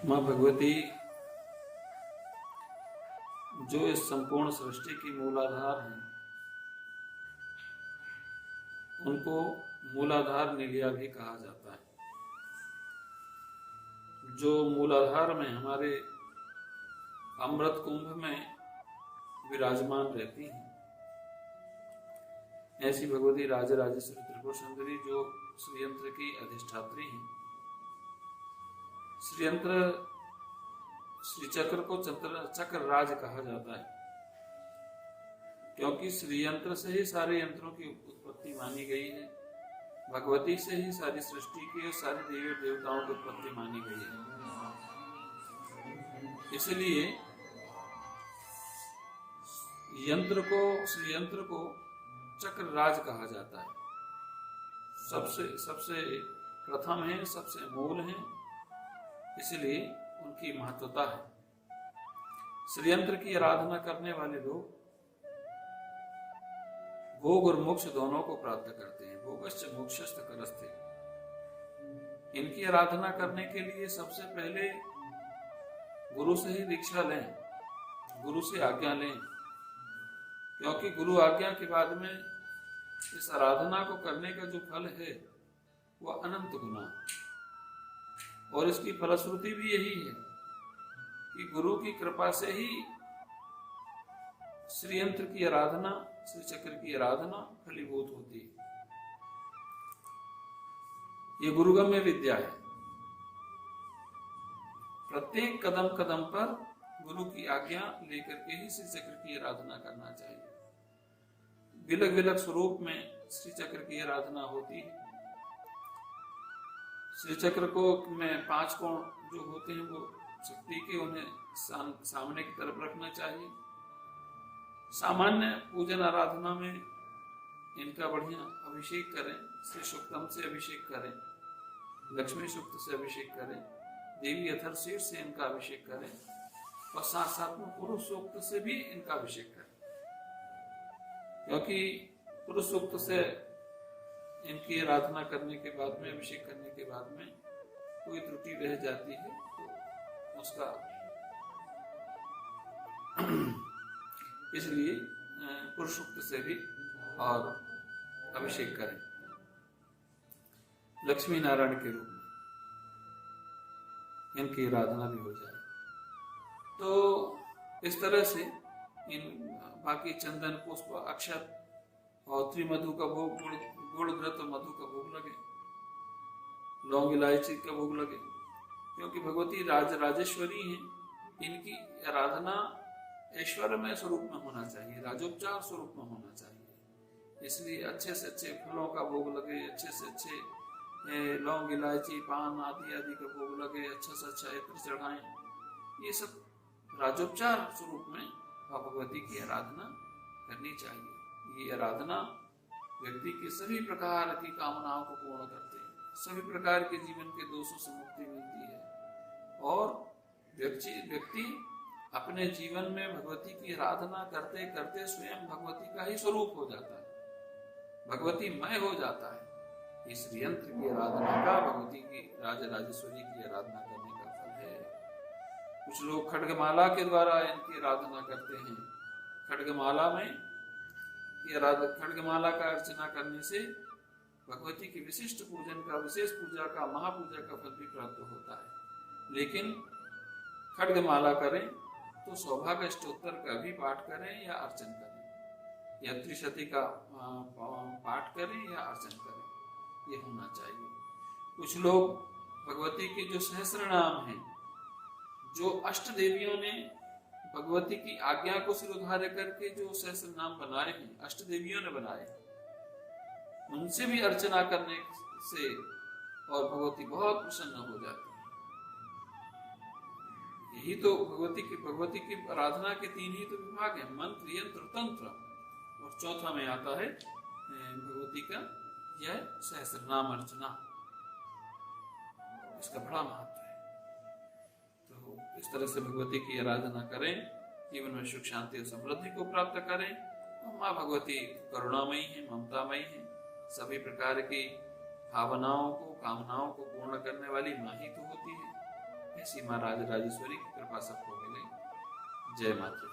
माँ भगवती जो इस संपूर्ण सृष्टि की मूलाधार हैं, उनको मूलाधार निलया भी कहा जाता है। जो मूलाधार में हमारे अमृत कुंभ में विराजमान रहती हैं, ऐसी भगवती राजराजेश्वरी त्रिपुर सुंदरी जो श्रीयंत्र की अधिष्ठात्री हैं। श्रीयंत्र श्री चक्र को चक्र राज कहा जाता है, क्योंकि श्रीयंत्र से ही सारे यंत्रों की उत्पत्ति मानी गई है। भगवती से ही सारी सृष्टि की और सारे देवी देवताओं की उत्पत्ति मानी गई है। इसलिए श्रीयंत्र को चक्र राज कहा जाता है। सबसे प्रथम है, सबसे मूल है, इसलिए उनकी महत्वता है। श्रीयंत्र की आराधना करने वाले लोग भोग और मोक्ष दोनों को प्राप्त करते हैं। भोगश्च मोक्षश्च करस्ते। इनकी आराधना करने के लिए सबसे पहले गुरु से ही दीक्षा लें, गुरु से आज्ञा लें, क्योंकि गुरु आज्ञा के बाद में इस आराधना को करने का जो फल है वह अनंत गुना है। और इसकी फलश्रुति भी यही है कि गुरु की कृपा से ही श्रीयंत्र की आराधना, श्री चक्र की आराधना फलीभूत होती है। ये गुरुगम्य विद्या है। प्रत्येक कदम कदम पर गुरु की आज्ञा लेकर के ही श्री चक्र की आराधना करना चाहिए। विलग विलग स्वरूप में श्री चक्र की आराधना होती है। श्री चक्र को में 5 कोण जो होते हैं वो शक्ति के, उन्हें सामने की तरफ रखना चाहिए। सामान्य पूजन आराधना में इनका बढ़िया अभिषेक करें, श्री सूक्तम से अभिषेक करें, लक्ष्मी सूक्त से अभिषेक करें, देवी अथर्वशीर से इनका अभिषेक करें और साथ साथ में पुरुष सूक्त से भी इनका अभिषेक करें, क्योंकि पुरुष सूक्त से इनकी आराधना करने के बाद में, अभिषेक करने के बाद में कोई त्रुटि रह जाती है तो उसका इसलिए पुरुष सूक्त से भी और अभिषेक करें लक्ष्मी नारायण के रूप में, इनकी आराधना भी हो जाए। तो इस तरह से इन बाकी चंदन, पुष्प, अक्षत और त्रिमधु का भोग, गुड़ घृत मधु का भोग लगे, लौंग इलायची का भोग लगे, क्योंकि भगवती राजेश्वरी हैं। इनकी आराधना ऐश्वर्यमय स्वरूप में होना चाहिए, राजोपचार स्वरूप में होना चाहिए। इसलिए अच्छे से अच्छे फूलों का भोग लगे, अच्छे से अच्छे लौंग इलायची पान आदि का भोग लगे, अच्छा से अच्छा इत्र चढ़ाएं। ये सब राजोपचार स्वरूप में भगवती की आराधना करनी चाहिए। ये आराधना व्यक्ति की सभी प्रकार की कामनाओं को पूर्ण करते हैं, सभी प्रकार के जीवन के दोषों से मुक्ति मिलती है और व्यक्ति अपने जीवन में भगवती की आराधना करते करते स्वयं भगवती का ही स्वरूप हो जाता है, भगवतीमय हो जाता है। इस यंत्र की आराधना का, भगवती की राजराजेश्वरी की आराधना करने का फल है। कुछ लोग खड्गमाला के द्वारा इनकी आराधना करते हैं। खड्गमाला का अर्चना करने से भगवती की विशिष्ट पूजन का, विशेष पूजा का, महापूजा का फल भी प्राप्त होता है। लेकिन खड्गमाला करें तो सौभाग्य स्तोत्र का भी पाठ करें या अर्चन करें, या त्रिशती का पाठ करें या अर्चन करें, ये होना चाहिए। कुछ लोग भगवती के जो सहस्त्र नाम हैं, जो अष्ट देवियों ने भगवती की आज्ञा को सिरोधार्य करके जो सहस्त्र नाम बनाए हैं, अष्ट देवियों ने बनाए, उनसे भी अर्चना करने से और भगवती बहुत प्रसन्न हो जाती है। यही तो भगवती की आराधना के 3 ही तो विभाग हैं, मंत्र, यंत्र, तंत्र, और चौथा में आता है भगवती का यह सहस्त्र नाम अर्चना। इसका बड़ा महत्व है। तो इस तरह से भगवती की आराधना करें, जीवन में सुख शांति और समृद्धि को प्राप्त करें। और माँ भगवती करुणामयी है, ममतामयी है, सभी प्रकार की भावनाओं को, कामनाओं को पूर्ण करने वाली माँ ही तो होती है। ऐसी माँ राज राजेश्वरी की कृपा सबको मिले। जय माता दी।